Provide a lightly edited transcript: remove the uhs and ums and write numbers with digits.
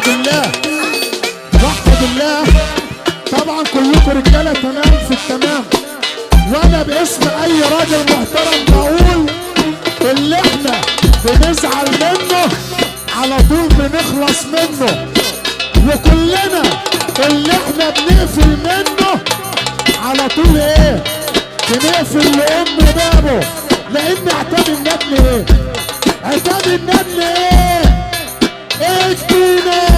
وحد الله وحد الله. طبعا كلكم رجاله تمام في التمام، وانا باسم اي راجل محترم بقول اللي احنا بنزعل منه على طول بنخلص منه، وكلنا اللي احنا بنقفل منه على طول ايه؟ بنقفل لأم بابه. لان عتاب الندل ايه؟ عتاب الندل ايه؟ الدنيا